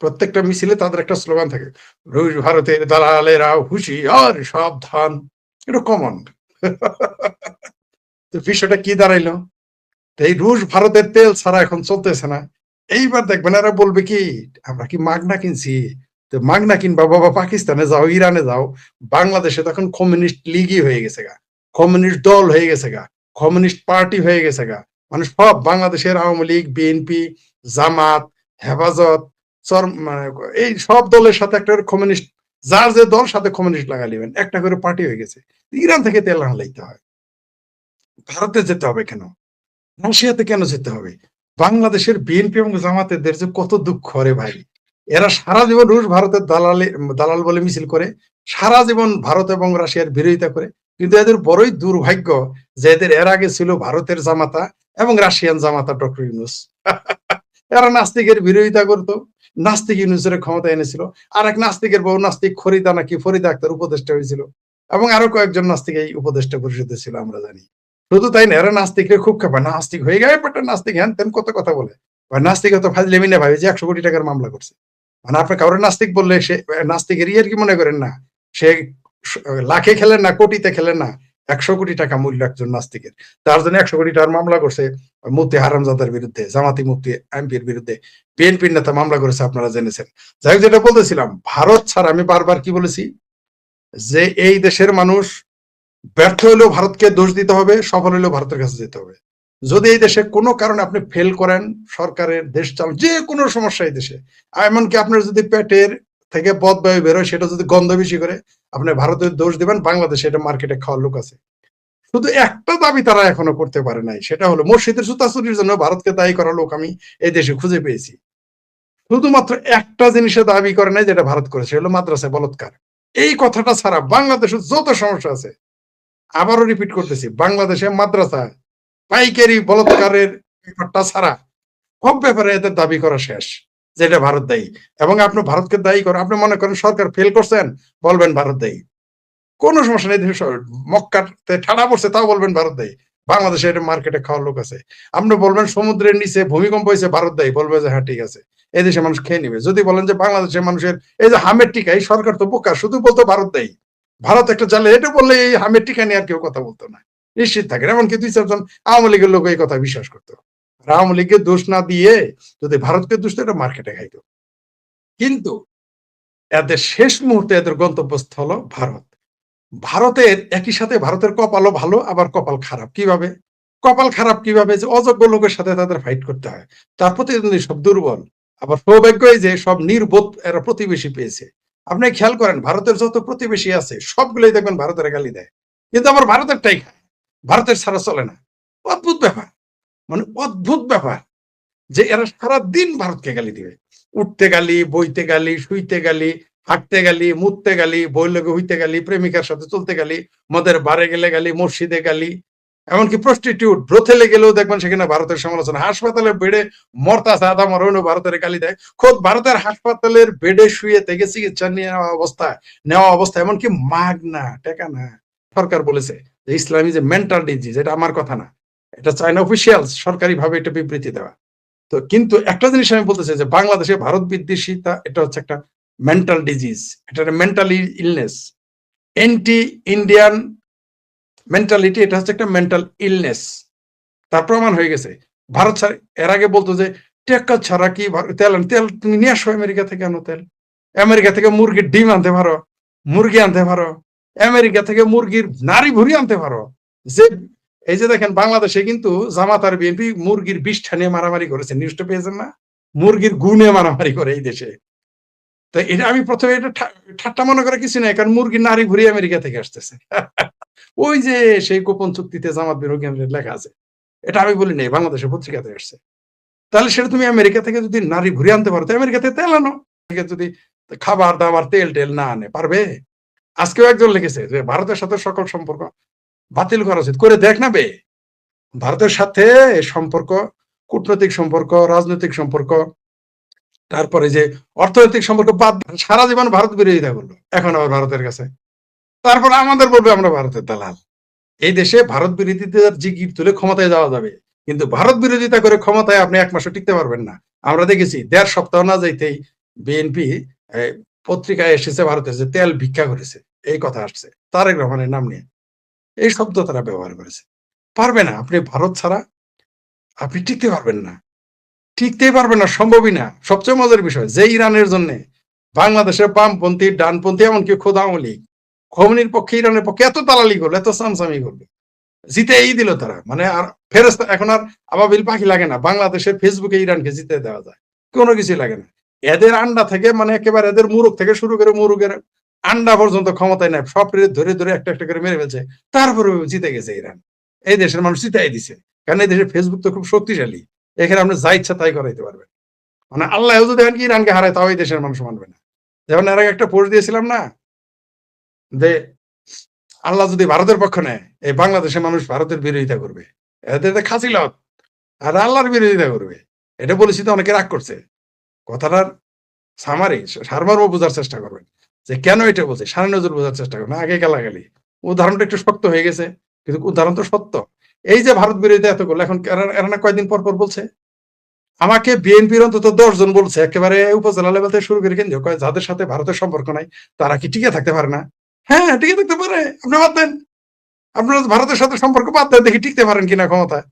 প্রত্যেকটা মিছিলে তাদের একটা স্লোগান থাকে, রুশ ভারতের দালালেরা হুঁশিয়ার সাবধান। এটা কমন। তো বিষয়টা কি দাঁড়াইলো? এই রুশ ভারতের তেল ছাড়া এখন চলতেছে না। এইবার দেখবেন এরা বলবে কি, আমরা কি মাগনা কিনছি? তো মাগনা কিনবা বাবা, পাকিস্তানে যাও, ইরানে যাও, বাংলাদেশে তখন কমিউনিস্ট লীগই হয়ে গেছে গা, কমিউনিস্ট দল হয়ে গেছে গা, কমিউনিস্ট পার্টি হয়ে গেছে গা। মানে সব বাংলাদেশের আওয়ামী লীগ, বিএনপি, জামাত, হেফাজত, মানে এই সব দলের সাথে একটা কমিউনিস্ট, যার যে দল সাথে কমিউনিস্ট লাগা নেবেন, একটা করে পার্টি হয়ে গেছে। ইরান থেকে তেল আনলাইতে হয়, ভারতে যেতে হবে কেন? রাশিয়াতে কেন যেতে হবে? বাংলাদেশের বিএনপি এবং জামাতেদের যে কত দুঃখ রে ভাই। এরা সারা জীবন রুশ ভারতের দালাল বলে মিছিল করে, সারা জীবন ভারত এবং রাশিয়ার বিরোধিতা করে, কিন্তু এদের বড়ই দুর্ভাগ্য যে এর আগে ছিল ভারতের জামাতা এবং রাশিয়ান জামাতা ডক্টর ইউনূস। এরা নাস্তিকের বিরোধিতা করতো, নাস্তিক ইউনূসের ক্ষমতা এনেছিল। আর এক নাস্তিকের বউ নাস্তিক ফরিদা নাকি ফরিদা আক্তার উপদেষ্টা হয়েছিল, এবং আরো কয়েকজন নাস্তিক এই উপদেষ্টা পরিষদে ছিল, আমরা জানি। শুধু তাই না, এরা নাস্তিকরে খুব খাপায়, নাস্তিক হয়ে গেছে বাট নাস্তিক হ্যান তেন কত কথা বলে। নাস্তিক হয়তো ফাজলেমি না ভাবে যে 100 কোটি টাকার মামলা করছে। মানে আপনি কারোর নাস্তিক বললে সে নাস্তিকের ইয়ের কি মনে করেন না, সে লাখে খেলেন না, কোটিতে খেলেন না, 100 কোটি টাকা মূল্য একজন নাস্তিকের। তার জন্য 100 কোটি টাকার মামলা করছে মুফতি হারামজাদার বিরুদ্ধে, জামাতি মুফতি এমপির বিরুদ্ধে, বিএনপির নেতা মামলা করেছে, আপনারা জেনেছেন। যাই হোক, যেটা বলতেছিলাম, ভারত ছাড়া আমি বারবার কি বলেছি, যে এই দেশের মানুষ ব্যর্থ হলেও ভারতকে দোষ দিতে হবে, সফল হলেও ভারতের কাছে যেতে হবে। যদি এই দেশে কোনো কারণে আপনি ফেল করেন, সরকারের দেশ চালান, যে কোনো সমস্যা এই দেশে, এমনকি আপনার যদি পেটের থেকে বদবায়ু বেরোয়, সেটা যদি গন্ধ বেশি করে, আপনি ভারতের দোষ দিবেন, বাংলাদেশে এটা মার্কেটে খাওয়ার লোক আছে। শুধু একটা দাবি তারা এখনো করতে পারে নাই, সেটা হলো মসজিদের জুতা চুরির জন্য ভারতকে দায়ী করা লোক আমি এই দেশে খুঁজে পেয়েছি। শুধুমাত্র একটা জিনিসে দাবি করে নাই, যেটা ভারত করেছে, হলো মাদ্রাসায় বলৎকার। এই কথাটা ছাড়া বাংলাদেশে যত সমস্যা আছে, আবারও রিপিট করতেছি, বাংলাদেশে মাদ্রাসা পাইকারি বলৎকারের ব্যাপারটা ছাড়া সব ব্যাপারে এদের দাবি করা শেষ, যেটা ভারত দায়ী। এবং আপনি ভারতকে দায়ী করেন, আপনি মনে করেন সরকার ফেল করছেন, বলবেন ভারত দায়ী, কোনো সমস্যা নেই। মক্কাতে ঠাড়া পড়ছে, তাও বলবেন ভারত দায়ী। বাংলাদেশে এটা মার্কেটে খাওয়ার লোক আছে। আপনি বলবেন সমুদ্রের নিচে ভূমিকম্প হয়েছে, ভারত দায়ী, বলবে যে হ্যাঁ ঠিক আছে, এই দেশে মানুষ খেয়ে নিবে। যদি বলেন যে বাংলাদেশের মানুষের এই যে হামের টিকা, এই সরকার তো বোকা, শুধু বলতো ভারত দায়ী, ভারত একটা জালে, এটা বললে এই হামের টিকা নিয়ে আর কেউ কথা বলতো না, নিশ্চিত থাকেন। এমনকি 2-4 জন আওয়ামী লীগের লোক এই কথা বিশ্বাস করতো। আওয়ামী লীগকে দোষ না দিয়ে যদি ভারতকে দোষ দিত, এটা মার্কেটে খাইতো। কিন্তু এদের শেষ মুহূর্তে এদের গন্তব্যস্থল ভারত। ভারতের একই সাথে ভারতের কপালও ভালো, আবার কপাল খারাপ। কিভাবে কপাল খারাপ? কিভাবে? যে অযোগ্য লোকের সাথে তাদের ফাইট করতে হয়, তার প্রতিদ্বন্দ্বী সব দুর্বল। আবার সৌভাগ্য যে সব নির্বোধ এরা প্রতিবেশী পেয়েছে। আপনি খেয়াল করেন, ভারতের যত প্রতিবেশী আছে সবগুলোই দেখবেন ভারতের গালি দেয়, কিন্তু আবার ভারতেরটাই খায়, ভারতের ছাড়া চলে না। অদ্ভুত ব্যাপার, মানে অদ্ভুত ব্যাপার, যে এরা সারাদিন ভারতকে গালি দিবে। উঠতে গালি, বইতে গালি, শুইতে গালি, হাঁটতে গালি, মুততে গালি, বৈলগে হইতে গালি, প্রেমিকার সাথে চলতে গালি, মদের বারে গেলে গালি, মসজিদে গালি, এমনকি প্রস্টিটিউট ব্রথেলে গেলেও দেখবেন সেখানে ভারতের সমালোচনা। হাসপাতালের বেডে মরতাছে আধা মরণও ভারতের গালি দেয়। খোদ ভারতের হাসপাতালের বেডে শুয়ে থেকে চিকিৎসা নেওয়া অবস্থায় এমনকি মাগনা, টাকা না। সরকার বলেছে যে ইসলামী যে মেন্টাল ডিজিজ, এটা আমার কথা না, এটা চায়না অফিসিয়াল সরকারি ভাবে এটা বিবৃতি দেওয়া। তো কিন্তু একটা জিনিস আমি বলতে চাই, যে বাংলাদেশে ভারত বিদ্বেষিতা এটা হচ্ছে একটা মেন্টাল ডিজিজ, এটা একটা mental illness, anti Indian mentality, এটা হচ্ছে একটা মেন্টাল ইলনেস। তার প্রমাণ হয়ে গেছে। ভারত এর আগে বলতো যে টেক্কা ছাড়া কি তেল তুমি নিয়ে আসো আমেরিকা থেকে, আনো তেল, আমেরিকা থেকে মুরগির ডিম আনতে পারো, মুরগি আনতে পারো, আমেরিকা থেকে মুরগির নারী ভুড়ি আনতে পারো। যে এই যে দেখেন, বাংলাদেশে কিন্তু জামাত আর বিএনপি মুরগির বিষটা নিয়ে মারামারি করেছে, নিউজটা পেয়েছেন না? মুরগির গুণে মারামারি করে এই দেশে। তো এটা আমি প্রথমে এটা ঠাট্টা মনে করা কিছু নাই, কারণ মুরগির নারী ভুড়ি আমেরিকা থেকে আসতেছে। ওই যে সেই গোপন চুক্তিতে জামাত বিরোধী লেখা আছে, এটা আমি বলি নাই, বাংলাদেশের পত্রিকাতে আসছে। তাহলে সেটা তুমি আমেরিকা থেকে যদি নারী ভুড়ি আনতে পারো, তো আমেরিকাতে তেল আনো। যদি খাবার দাবার তেল টেল না আনে, পারবে? আজকেও একজন লিখেছে যে ভারতের সাথে সকল সম্পর্ক বাতিল করা উচিত, করে দেখ না বে। ভারতের সাথে সম্পর্ক, কূটনৈতিক সম্পর্ক, রাজনৈতিক সম্পর্ক, তারপরে যে অর্থনৈতিক সম্পর্ক বাদ, সারা জীবন ভারত বিরোধিতা করলো, এখন আবার ভারতের কাছে, তারপর আমাদের বলবে আমরা ভারতের দালাল। এই দেশে ভারত বিরোধীদের জিগির তুলে ক্ষমতায় যাওয়া যাবে, কিন্তু ভারত বিরোধিতা করে ক্ষমতায় আপনি 1 মাসও টিকতে পারবেন না। আমরা দেখেছি 1.5 সপ্তাহ না যাইতেই বিএনপি পত্রিকায় এসেছে ভারতের যে তেল ভিক্ষা করেছে, এই কথা আসছে তারেক রহমানের নাম নিয়ে। এই শব্দ তারা ব্যবহার করেছে। পারবে না, আপনি ভারত ছাড়া আপনি টিকতে পারবেন না। টিকতেই পারবে না, সম্ভবই না। সবচেয়ে মজার বিষয় যে ইরানের জন্য বাংলাদেশের বামপন্থী, ডানপন্থী, এমনকি খোদ আওয়ামী লীগ খোমেনির পক্ষে, ইরানের পক্ষে এত দালালি করলো, এত চামচামি করলো, জিতেই দিল তারা। মানে আর ফেরেশতা এখন আর আবাবিল পাখি লাগে না। বাংলাদেশের ফেসবুকে ইরানকে জিতে দেওয়া যায়, কোনো কিছু লাগে না। এদের আন্ডা থেকে, মানে একেবারে এদের মুরুখ থেকে শুরু করে মুরুগের আন্ডা পর্যন্ত ক্ষমতায় নেয়, সব ধরে ধরে একটা একটা করে মেরে ফেলছে, তারপরেও জিতে গেছে ইরান। এই দেশের মানুষ জিতাই দিছে, কারণ এই দেশের ফেসবুক তো খুব শক্তিশালী। এখানে আপনি যা ইচ্ছা তাই করাইতে পারবেন। মানে আল্লাহ যদি কি ইরানকে হারায়, তাও এই দেশের মানুষ মানবে না। যেমন এর আগে একটা পোস্ট দিয়েছিলাম না, যে আল্লাহ যদি ভারতের পক্ষ নেয়, এই বাংলাদেশের মানুষ ভারতের বিরোধিতা করবে, এদের খাসিলত, আর আল্লাহর বিরোধিতা করবে। এটা বলেছি তো অনেকে রাগ করছে। কথাটার সামারি সারমর্ম বোঝার চেষ্টা করবেন, যে কেন এটা বলছে, সারা নজর বোঝার চেষ্টা করবেন, আগে গালাগালি। উদাহরণটা একটু শক্ত হয়ে গেছে, কিন্তু উদাহরণ তো সত্য। এই যে ভারত বিরোধিতা এত করলো, এখন এরা না কয়েকদিন পর পর বলছে, আমাকে বিএনপির অন্তত 10 জন বলছে, একেবারে উপজেলা লেভেল থেকে শুরু করে কেন্দ্রীয়, যাদের সাথে ভারতের সম্পর্ক নাই তারা কি টিকে থাকতে পারে না? হ্যাঁ, টিকে থাকতে পারে। আপনি বাদ দেন, আপনারা ভারতের সাথে সম্পর্ক বাদ দেন, দেখি টিকতে পারেন কিনা ক্ষমতায়।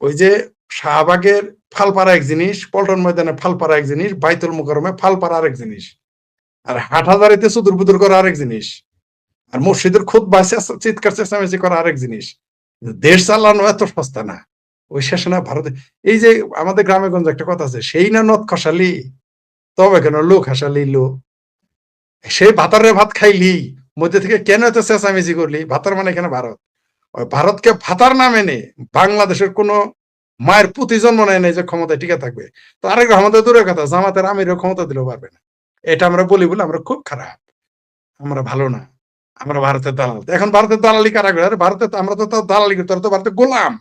ওই যে শাহবাগের ফালপাড়া এক জিনিস, পল্টন ময়দানে ফালপাড়া এক জিনিস, বাইতুল মুকাররমে ফালপাড়া আরেক জিনিস, আর হাটহাজারিতে সুদূর বুদুর করা আরেক জিনিস, আর মসজিদের খুতবা চিৎকার চেঁচামেচি করা আরেক জিনিস। দেশ চালানো এত সস্তা না। ওই শেষে না ভারতে, এই যে আমাদের গ্রামে গঞ্জে একটা কথা আছে, সেই না নদ খসালি তবে কেন লোক হাসালি লো। সেই ভাতারে ভাত খাইলি, মধ্যে থেকে কেন এত চেঁচামেচি করলি? ভাতার মানে এখানে ভারত। ওই ভারতকে ভাতার না মেনে বাংলাদেশের কোন মায়ের পুঁতি জন্ম নেয় নাই যে ক্ষমতায় টিকে থাকবে। তো আরেক আমাদের দূরের কথা, জামাতের আমিরও ক্ষমতা দিলেও পারবে না। এটা আমরা বলি বলে আমরা খুব খারাপ, আমরা ভালো না, আমরা ভারতের দালাল। এখন ভারতের দালালি কারা করে? ভারতে আমরা তো দালালি করি, তোরা তো ভারতের গোলাম,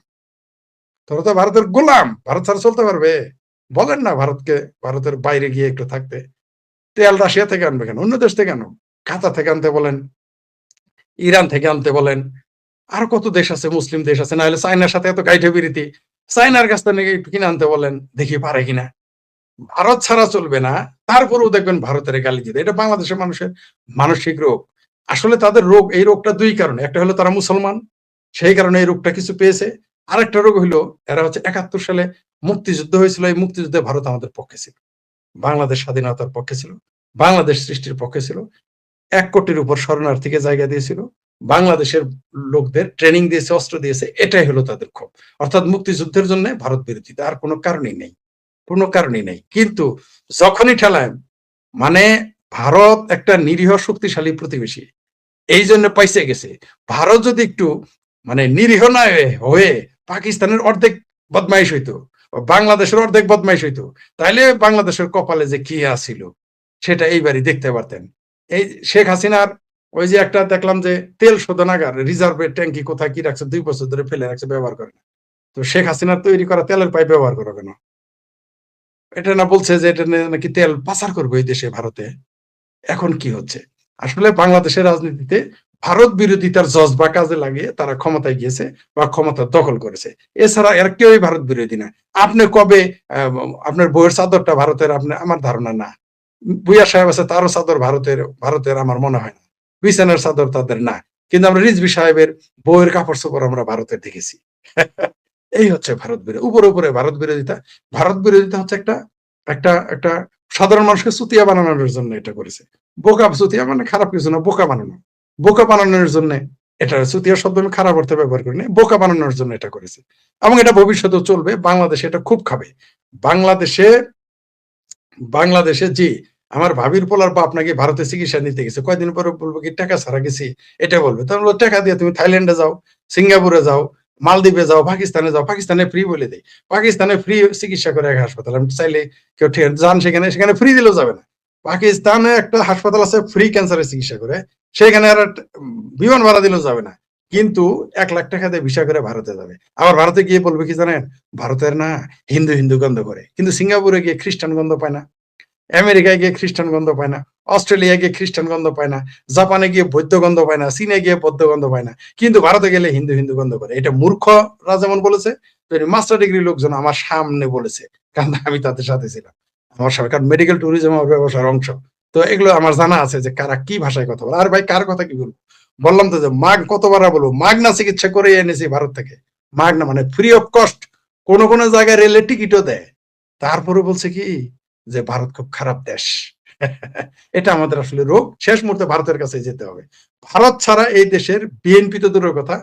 তোরা তো ভারতের গোলাম। ভারত ছাড়া চলতে পারবে? বলেন না ভারতকে ভারতের বাইরে গিয়ে একটু থাকতে। তেল রাশিয়া থেকে আনবে কেন? অন্য দেশ থেকে আনো, কাতার থেকে আনতে বলেন, ইরান থেকে আনতে বলেন, আর কত দেশ আছে, মুসলিম দেশ আছে। না হলে চায়নার সাথে এত গাইঠে বিরতি, চায়নার কাছ থেকে একটু কিনে আনতে বলেন, দেখি পারে কিনা। ভারত ছাড়া চলবে না, তারপরেও দেখবেন ভারতের গালি দিতে। এটা বাংলাদেশের মানুষের মানসিক রোগ। আসলে তাদের রোগ, এই রোগটা 2 কারণে। একটা হলো তারা মুসলমান, সেই কারণে এই রোগটা কিছু পেয়েছে। আরেকটা রোগ হইলো এরা হচ্ছে 71 সালে মুক্তিযুদ্ধ হয়েছিল, এই মুক্তিযুদ্ধে ভারত আমাদের পক্ষে ছিল, বাংলাদেশ স্বাধীনতার পক্ষে ছিল, বাংলাদেশ সৃষ্টির পক্ষে ছিল। 1 কোটির উপর শরণার্থীকে জায়গা দিয়েছিল, বাংলাদেশের লোকদের ট্রেনিং দিয়েছে, অস্ত্র দিয়েছে। এটাই হলো তাদের ক্ষোভ। অর্থাৎ মুক্তিযুদ্ধের জন্য ভারত বিরোধিতা, আর কোনো কারণই নেই, কোনো কারণই নেই। কিন্তু যখনই ঠেলায়, মানে ভারত একটা নিরীহ শক্তিশালী প্রতিবেশী, এই জন্য পাইছে গেছে। ভারত যদি একটু মানে নিরীহ না হয়ে পাকিস্তানের অর্ধেক বদমাইশ হইতো, বাংলাদেশের অর্ধেক বদমাইশ হইতো, তাহলে বাংলাদেশের কপালে যে কি আছিল সেটা এইবারই দেখতে পারতেন। এই শেখ হাসিনার ওই যে একটা দেখলাম যে তেল শোধনাগার, রিজার্ভের ট্যাঙ্কি কোথায় কি রাখছে, 2 বছর ধরে ফেলে রাখছে, ব্যবহার করে না। তো শেখ হাসিনার তৈরি করা তেলের পাইপ ব্যবহার করো কেন? এটা না বলছে যে এটা নাকি তেল পাচার করবে এই দেশে, ভারতে। এখন কি হচ্ছে? আসলে বাংলাদেশের রাজনীতিতে ভারত বিরোধিতার জজবা কাজে লাগিয়ে তারা ক্ষমতায় গিয়েছে বা ক্ষমতা দখল করেছে। এছাড়া এর কেউই ভারত বিরোধী না। আপনি কবে আপনার বইয়ের চাদরটা ভারতের, আপনি, আমার ধারণা না। ভুইয়া সাহেব আছে, তারও চাদর ভারতের, ভারতের আমার মনে হয় না। বিছানার চাদর তাদের না। কিন্তু আমরা রিজভী সাহেবের বইয়ের কাপড় চোপড় আমরা ভারতের দেখেছি। এই হচ্ছে ভারত বিরোধী, উপরে উপরে ভারত বিরোধিতা। ভারত বিরোধিতা হচ্ছে একটা একটা একটা সাধারণ মানুষকে চুতিয়া বানানোর জন্য এটা করেছে। বোকা চুতিয়া মানে খারাপ কিছু না, বোকা বানানো। বোকা বানানোর জন্য এটা, চুতিয়া শব্দ আমি খারাপ অর্থে ব্যবহার করিনি, বোকা বানানোর জন্য এটা করেছে। এবং এটা ভবিষ্যতেও চলবে। বাংলাদেশে এটা খুব খাবে। বাংলাদেশে বাংলাদেশে জি, আমার ভাবির পোলার বাপ নাকি ভারতে চিকিৎসা নিতে গেছে, কয়দিন পরে বলবো কি টাকা ছাড়া গেছি, এটা বলবে। তাহলে টাকা দিয়ে তুমি থাইল্যান্ডে যাও, সিঙ্গাপুরে যাও, মালদ্বীপে যাও, পাকিস্তানে যাও, পাকিস্তানে ফ্রি বলে দেয়। পাকিস্তানে ফ্রি চিকিৎসা করে এক হাসপাতাল, আমি চাইলে কেউ যান সেখানে, সেখানে ফ্রি দিলেও যাবে না। পাকিস্তানে একটা হাসপাতাল আছে ফ্রি ক্যান্সারের চিকিৎসা করে, সেখানে আর বিমান ভাড়া দিলেও যাবে না। কিন্তু 1 লাখ টাকা দিয়ে ভিসা করে ভারতে যাবে। আবার ভারতে গিয়ে বলবে কি জানেন, ভারতের না হিন্দু হিন্দু গন্ধ করে, কিন্তু সিঙ্গাপুরে গিয়ে খ্রিস্টান গন্ধ পায় না, আমেরিকায় গিয়ে খ্রিস্টান গন্ধ পায় না। অস্ট্রেলিয়া গিয়ে খ্রিস্টান গন্ধ পায় না, জাপানে গিয়ে বৌদ্ধ গন্ধ পায় না, চীনে গিয়ে বৌদ্ধ গন্ধ পায় না, কিন্তু ভারতে গেলে হিন্দু হিন্দু গন্ধ করে। এটা মূর্খরা যেমন বলেছে, মাস্টার ডিগ্রি লোকজন আমার সামনে বলেছে, কারণ আমি তাদের সাথে ছিলাম। আমার সরকার মেডিকেল ট্যুরিজম আমার ব্যবসার অংশ। তো এগুলো আমার জানা আছে যে কারা কি ভাষায় কথা বলে। আর ভাই কার কথা কি বলবো, বললাম তো যে মাগ কতবার বলবো, মাগনা চিকিৎসা করে এনেছি ভারত থেকে। মাগনা মানে ফ্রি অফ কস্ট, কোন কোন জায়গায় রেলের টিকিটও দেয়। তারপরে বলছে কি যে ভারত খুব খারাপ দেশ। এটা আমাদের আসলে রোগ, শেষ মুহূর্তে ভারতের কাছে যেতে হবে। ভারত ছাড়া এই দেশের বিএনপি তো দূরের কথা,